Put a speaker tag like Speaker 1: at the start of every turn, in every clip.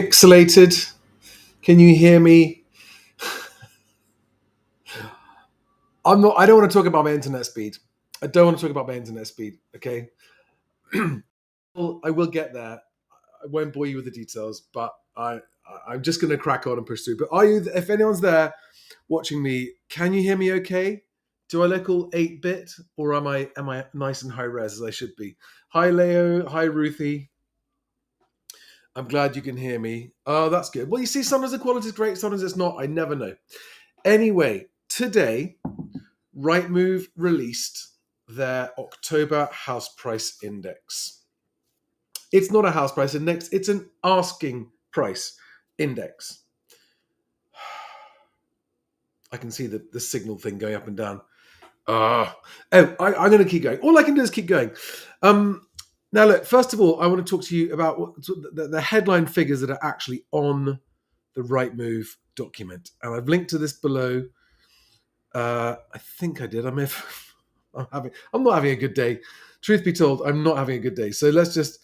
Speaker 1: Pixelated. Can you hear me? I don't want to talk about my internet speed. I don't want to talk about my internet speed. Okay. Well, I will get there. I won't bore you with the details, but I'm just going to crack on and push through. But if anyone's there watching me, can you hear me okay? Do I look all 8-bit or am I nice and high res as I should be? Hi Leo, hi Ruthie. I'm glad you can hear me. Oh, that's good. Well, you see, sometimes the quality is great, sometimes it's not. I never know. Anyway, today, Rightmove released their October house price index. It's not a house price index, it's an asking price index. I can see the signal thing going up and down. I'm going to keep going. All I can do is keep going. Now, look, first of all, I want to talk to you about the headline figures that are actually on the Rightmove document. And I've linked to this below. I think I did. I'm not having a good day. Truth be told, I'm not having a good day. So let's just.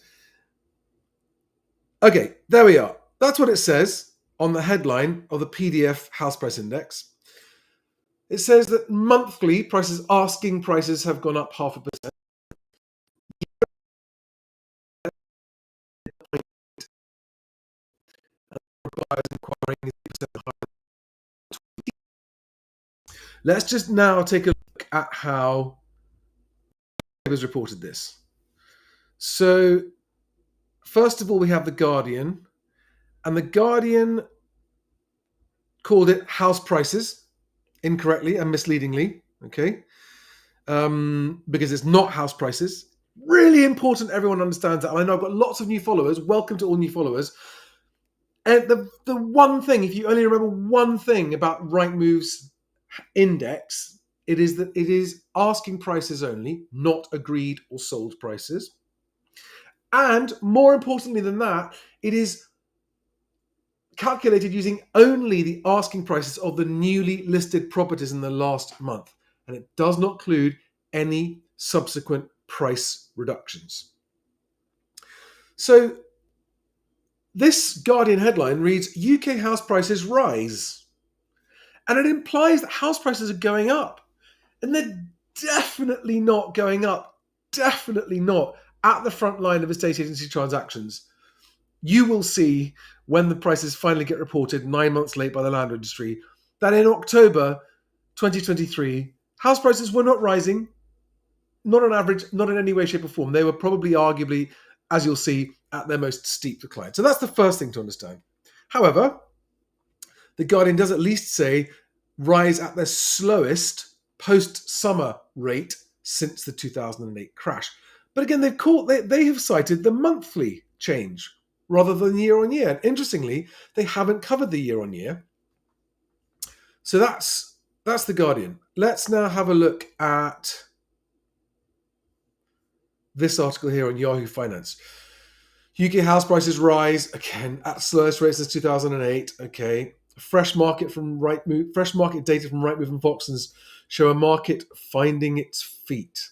Speaker 1: Okay, there we are. That's what it says on the headline of the PDF house price index. It says that monthly prices, asking prices, have gone up 0.5%. Let's just now take a look at how it was reported this. So, first of all, we have The Guardian, and The Guardian called it house prices incorrectly and misleadingly, okay? Because it's not house prices. Really important everyone understands that. And I know I've got lots of new followers. Welcome to all new followers. And the one thing, if you only remember one thing about Rightmove's index, it is that it is asking prices only, not agreed or sold prices. And more importantly than that, it is calculated using only the asking prices of the newly listed properties in the last month. And it does not include any subsequent price reductions. So this Guardian headline reads, UK house prices rise. And it implies that house prices are going up. And they're definitely not going up. Definitely not at the front line of estate agency transactions. You will see when the prices finally get reported 9 months late by the land registry that in October 2023, house prices were not rising, not on average, not in any way, shape, or form. They were probably arguably, as you'll see, at their most steep decline. So that's the first thing to understand. However, the Guardian does at least say rise at their slowest post-summer rate since the 2008 crash. But again, they have cited the monthly change rather than year on year. And interestingly, they haven't covered the year on year. So that's the Guardian. Let's now have a look at this article here on Yahoo Finance. UK house prices rise again at slowest rate since 2008. Okay, fresh market data from Rightmove and Foxtons show a market finding its feet.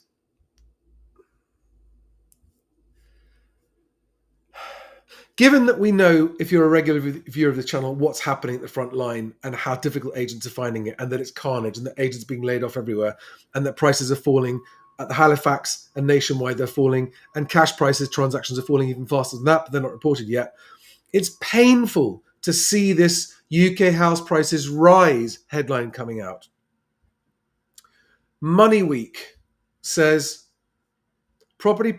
Speaker 1: Given that we know, if you're a regular viewer of the channel, what's happening at the front line and how difficult agents are finding it, and that it's carnage and that agents are being laid off everywhere, and that prices are falling at the Halifax and nationwide, they're falling, and cash prices, transactions are falling even faster than that, but they're not reported yet. It's painful to see this UK house prices rise headline coming out. Money Week says property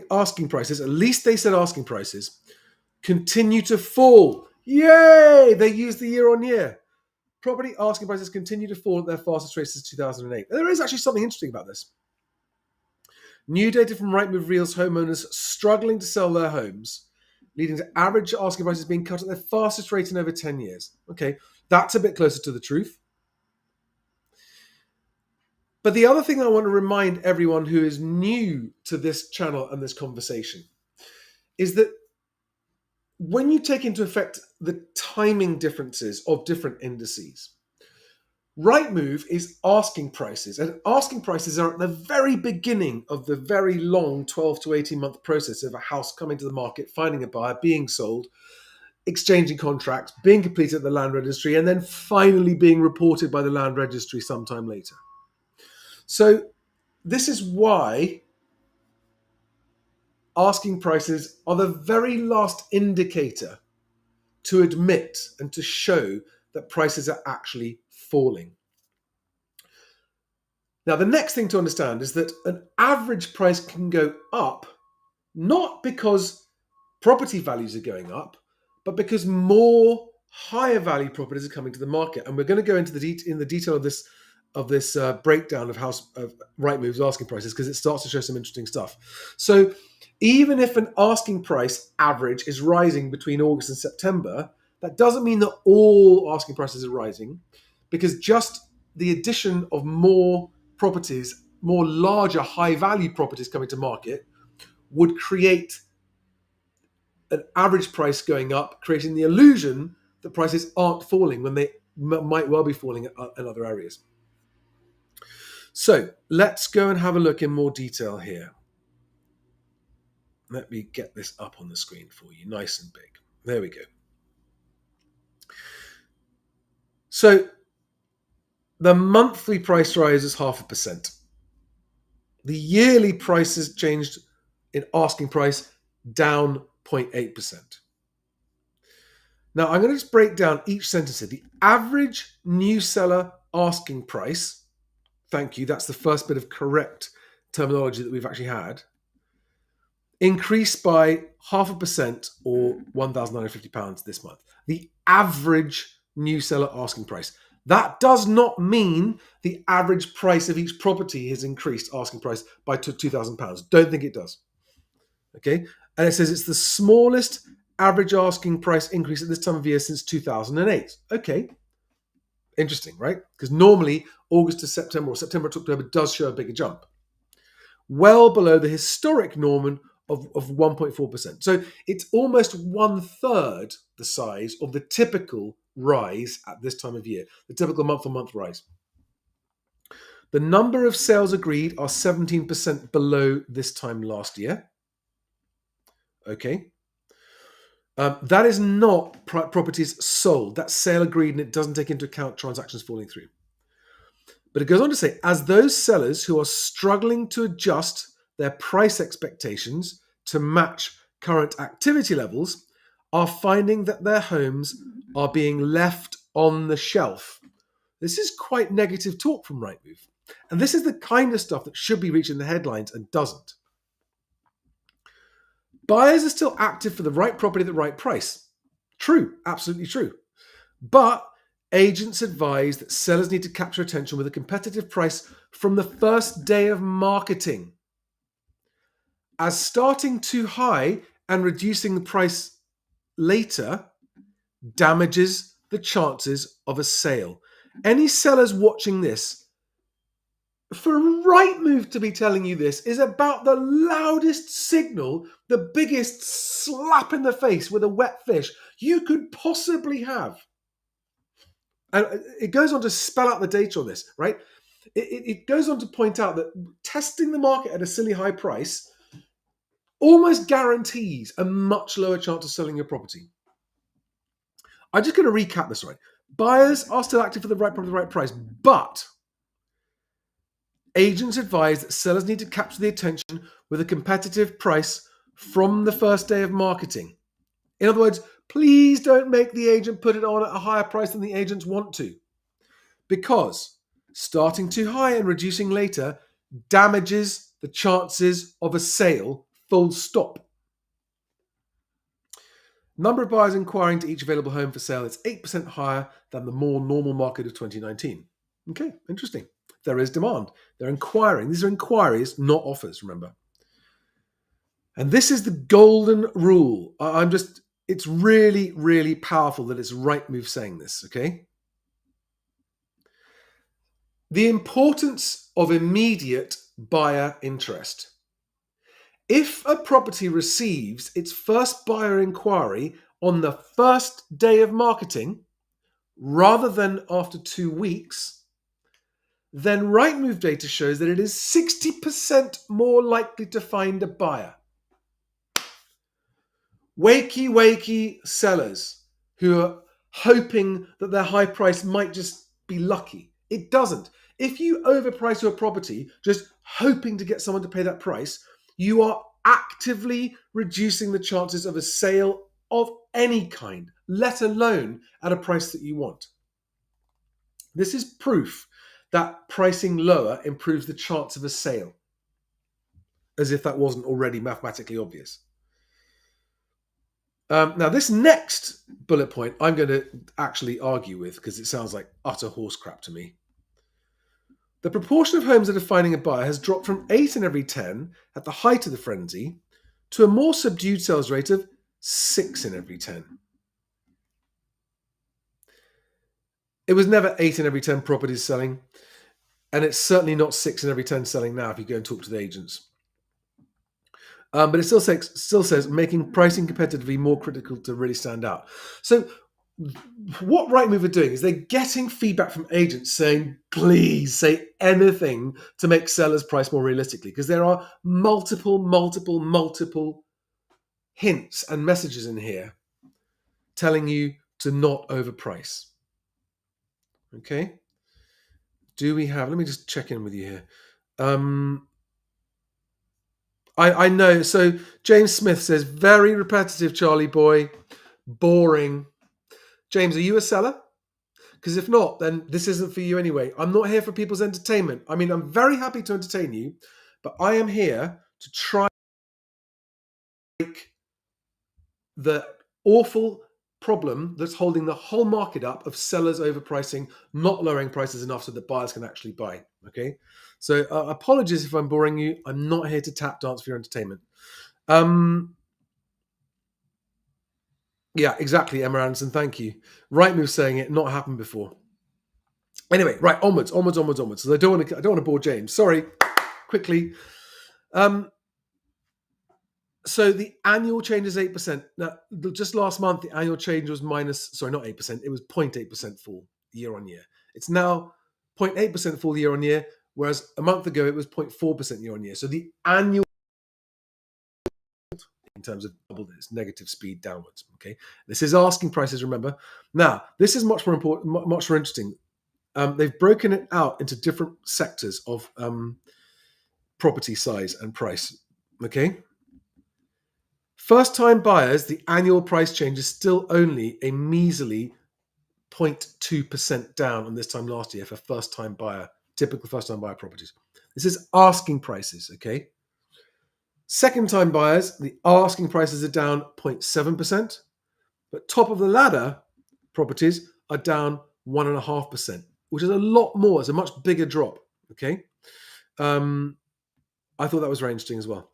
Speaker 1: asking prices, at least they said asking prices, continue to fall. Yay! They used the year on year. Property asking prices continue to fall at their fastest rate since 2008. And there is actually something interesting about this. New data from Rightmove reveals homeowners struggling to sell their homes, leading to average asking prices being cut at their fastest rate in over 10 years. Okay, that's a bit closer to the truth. But the other thing I want to remind everyone who is new to this channel and this conversation is that when you take into effect the timing differences of different indices, Rightmove is asking prices, and asking prices are at the very beginning of the very long 12 to 18 month process of a house coming to the market, finding a buyer, being sold. exchanging contracts, being completed at the land registry, and then finally being reported by the land registry sometime later. So this is why asking prices are the very last indicator to admit and to show that prices are actually falling. Now, the next thing to understand is that an average price can go up not because property values are going up, but because more higher value properties are coming to the market. And we're going to go into the detail of this breakdown of Rightmove's asking prices, because it starts to show some interesting stuff. So even if an asking price average is rising between August and September, that doesn't mean that all asking prices are rising, because just the addition of more properties, more larger high value properties coming to market, would create an average price going up, creating the illusion that prices aren't falling when they might well be falling in other areas. So let's go and have a look in more detail here. Let me get this up on the screen for you, nice and big. There we go. So the monthly price rise is 0.5%. The yearly prices changed in asking price down 0.8%. Now I'm going to just break down each sentence here. The average new seller asking price, thank you, that's the first bit of correct terminology that we've actually had, increased by 0.5% or £1,950 this month. The average new seller asking price. That does not mean the average price of each property has increased asking price by £2,000. Don't think it does. Okay? And it says it's the smallest average asking price increase at this time of year since 2008. Okay. Interesting, right? Because normally August to September or September to October does show a bigger jump. Well below the historic norm of 1.4%. So it's almost 1/3 the size of the typical rise at this time of year, the typical month-on-month rise. The number of sales agreed are 17% below this time last year. Okay. That is not properties sold. That's sale agreed, and it doesn't take into account transactions falling through. But it goes on to say, as those sellers who are struggling to adjust their price expectations to match current activity levels are finding that their homes are being left on the shelf. This is quite negative talk from Rightmove. And this is the kind of stuff that should be reaching the headlines and doesn't. Buyers are still active for the right property at the right price. True, absolutely true. But agents advise that sellers need to capture attention with a competitive price from the first day of marketing, as starting too high and reducing the price later damages the chances of a sale. Any sellers watching this, for Rightmove to be telling you this is about the loudest signal, the biggest slap in the face with a wet fish you could possibly have. And it goes on to spell out the data on this, right? It goes on to point out that testing the market at a silly high price almost guarantees a much lower chance of selling your property. I'm just going to recap this, right? Buyers are still active for the right property at the right price, but agents advise that sellers need to capture the attention with a competitive price from the first day of marketing. In other words, please don't make the agent put it on at a higher price than the agents want to, because starting too high and reducing later damages the chances of a sale, full stop. Number of buyers inquiring to each available home for sale is 8% higher than the more normal market of 2019. Okay, interesting. There is demand. They're inquiring. These are inquiries, not offers, remember. And this is the golden rule. It's really, really powerful that it's Rightmove saying this, okay? The importance of immediate buyer interest. If a property receives its first buyer inquiry on the first day of marketing, rather than after 2 weeks, then Rightmove data shows that it is 60% more likely to find a buyer. wakey sellers who are hoping that their high price might just be lucky. It doesn't. If you overprice your property just hoping to get someone to pay that price, you are actively reducing the chances of a sale of any kind, let alone at a price that you want. This is proof that pricing lower improves the chance of a sale, as if that wasn't already mathematically obvious. Now, this next bullet point I'm going to actually argue with because it sounds like utter horse crap to me. The proportion of homes that are finding a buyer has dropped from 8 in every 10 at the height of the frenzy to a more subdued sales rate of 6 in every 10. It was never 8 in every 10 properties selling, and it's certainly not 6 in every 10 selling now if you go and talk to the agents. But it still says making pricing competitively more critical to really stand out. So what Rightmove are doing is they're getting feedback from agents saying, please say anything to make sellers price more realistically, because there are multiple hints and messages in here telling you to not overprice. Okay. Let me just check in with you here. I know. So James Smith says, very repetitive, Charlie boy. Boring. James, are you a seller? Because if not, then this isn't for you anyway. I'm not here for people's entertainment. I mean, I'm very happy to entertain you, but I am here to try to make the awful problem that's holding the whole market up of sellers overpricing, not lowering prices enough so that buyers can actually buy. Okay, so apologies if I'm boring you. I'm not here to tap dance for your entertainment. Yeah, exactly, Emma Anderson. Thank you. Rightmove saying it, not happened before. Anyway, right, onwards. So I don't want to bore James. Sorry. Quickly. So the annual change is 8%. Now, just last month, the annual change was not 8%. It was 0.8% fall year on year. It's now 0.8% fall year on year, whereas a month ago it was 0.4% year on year. So the annual, in terms of double this, negative speed downwards. Okay, this is asking prices. Remember, now this is much more important, much more interesting. They've broken it out into different sectors of property size and price. Okay. First-time buyers, the annual price change is still only a measly 0.2% down on this time last year for first-time buyer, typical first-time buyer properties. This is asking prices, okay? Second-time buyers, the asking prices are down 0.7%, but top of the ladder properties are down 1.5%, which is a lot more. It's a much bigger drop, okay? I thought that was very interesting as well.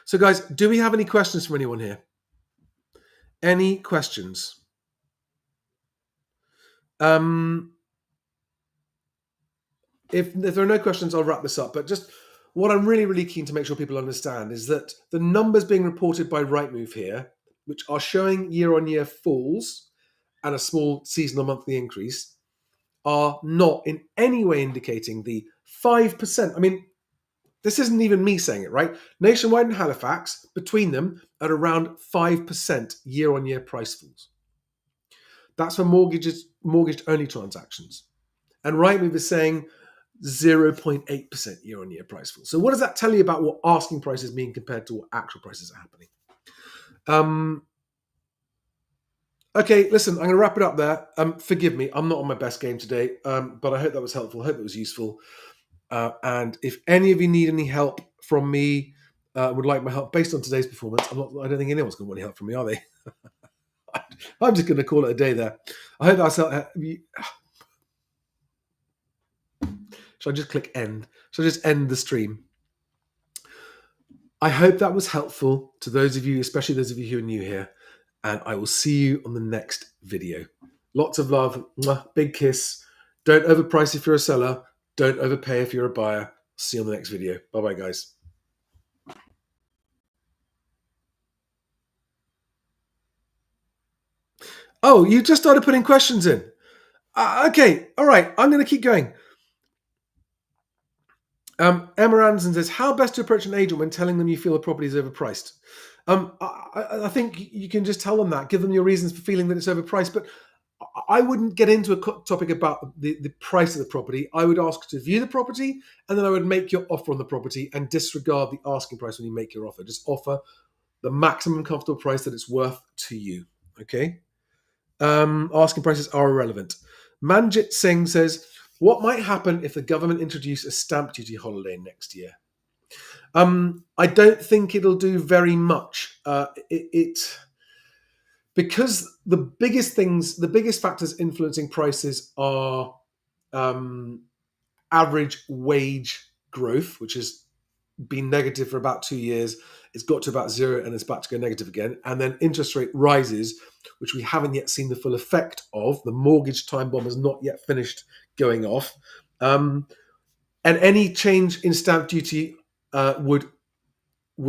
Speaker 1: So guys, do we have any questions from anyone here? Any questions? If there are no questions, I'll wrap this up. But just what I'm really keen to make sure people understand is that the numbers being reported by Rightmove here, which are showing year-on-year falls and a small seasonal monthly increase, are not in any way indicating the 5%. I mean, this isn't even me saying it, right? Nationwide and Halifax, between them, at around 5% year-on-year price falls. That's for mortgage-only transactions. And Rightmove is saying 0.8% year-on-year price fall. So what does that tell you about what asking prices mean compared to what actual prices are happening? Okay, listen, I'm going to wrap it up there. Forgive me, I'm not on my best game today, but I hope that was helpful. I hope it was useful. And if any of you need any help from me, would like my help based on today's performance, I don't think anyone's going to want any help from me, are they? I'm just going to call it a day there. I hope that's helped. Should I just click end? Should I just end the stream? I hope that was helpful to those of you, especially those of you who are new here. And I will see you on the next video. Lots of love. Big kiss. Don't overprice if you're a seller. Don't overpay if you're a buyer. See you on the next video. Bye-bye, guys. Oh, you just started putting questions in. Okay. All right. I'm going to keep going. Emma Anderson says, how best to approach an agent when telling them you feel a property is overpriced? I think you can just tell them that, give them your reasons for feeling that it's overpriced. But I wouldn't get into a topic about the price of the property. I would ask to view the property, and then I would make your offer on the property and disregard the asking price when you make your offer. Just offer the maximum comfortable price that it's worth to you. Okay? Asking prices are irrelevant. Manjit Singh says, what might happen if the government introduce a stamp duty holiday next year? I don't think it'll do very much. Because the biggest factors influencing prices are um, average wage growth, which has been negative for about 2 years. It's got to about zero and it's about to go negative again. And then interest rate rises, which we haven't yet seen the full effect of. The mortgage time bomb has not yet finished going off. And any change in stamp duty would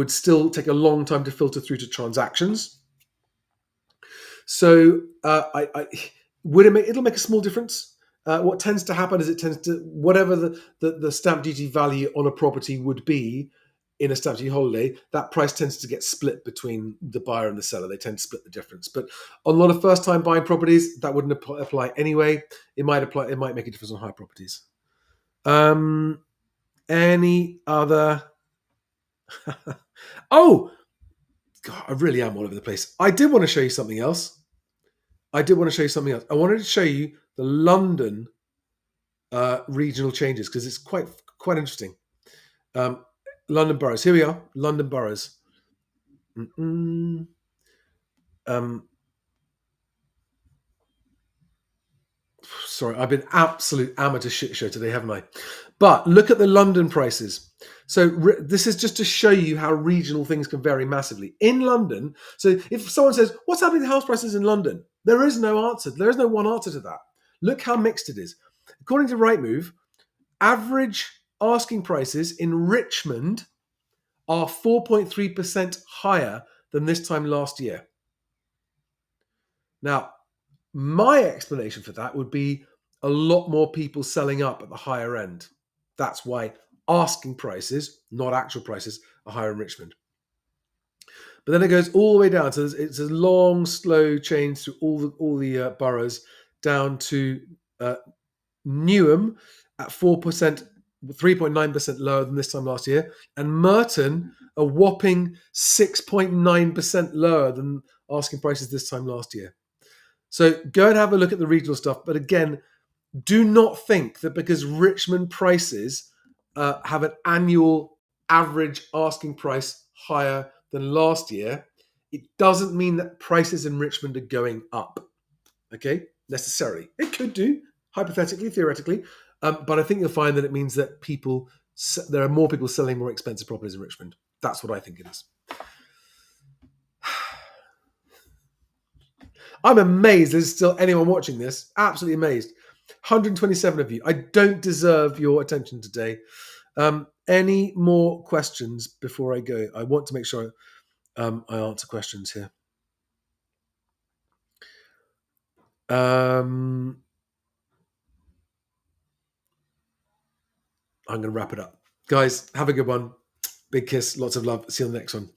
Speaker 1: still take a long time to filter through to transactions. So it'll make a small difference. What tends to happen is it tends to, whatever the stamp duty value on a property would be in a stamp duty holiday, that price tends to get split between the buyer and the seller. They tend to split the difference. But on a lot of first time buying properties, that wouldn't apply anyway. It might make a difference on high properties. Any other? Oh, God, I really am all over the place. I did want to show you something else. I wanted to show you the London regional changes because it's quite interesting. London boroughs. Here we are. London boroughs. Sorry, I've been absolute amateur shit show today, haven't I? But look at the London prices. So this is just to show you how regional things can vary massively. In London, so if someone says, what's happening to house prices in London? There is no answer. There is no one answer to that. Look how mixed it is. According to Rightmove, average asking prices in Richmond are 4.3% higher than this time last year. Now, my explanation for that would be a lot more people selling up at the higher end. That's why asking prices, not actual prices, are higher in Richmond. But then it goes all the way down. So it's a long, slow change through all the boroughs down to Newham at 4%, 3.9% lower than this time last year, and Merton a whopping 6.9% lower than asking prices this time last year. So go and have a look at the regional stuff. But again, do not think that because Richmond prices have an annual average asking price higher than last year, it doesn't mean that prices in Richmond are going up. Okay, necessarily. It could do, hypothetically, theoretically. But I think you'll find that it means that there are more people selling more expensive properties in Richmond. That's what I think it is. I'm amazed there's still anyone watching this. Absolutely amazed. 127 of you. I don't deserve your attention today. Any more questions before I go? I want to make sure I answer questions here. I'm going to wrap it up. Guys, have a good one. Big kiss. Lots of love. See you on the next one.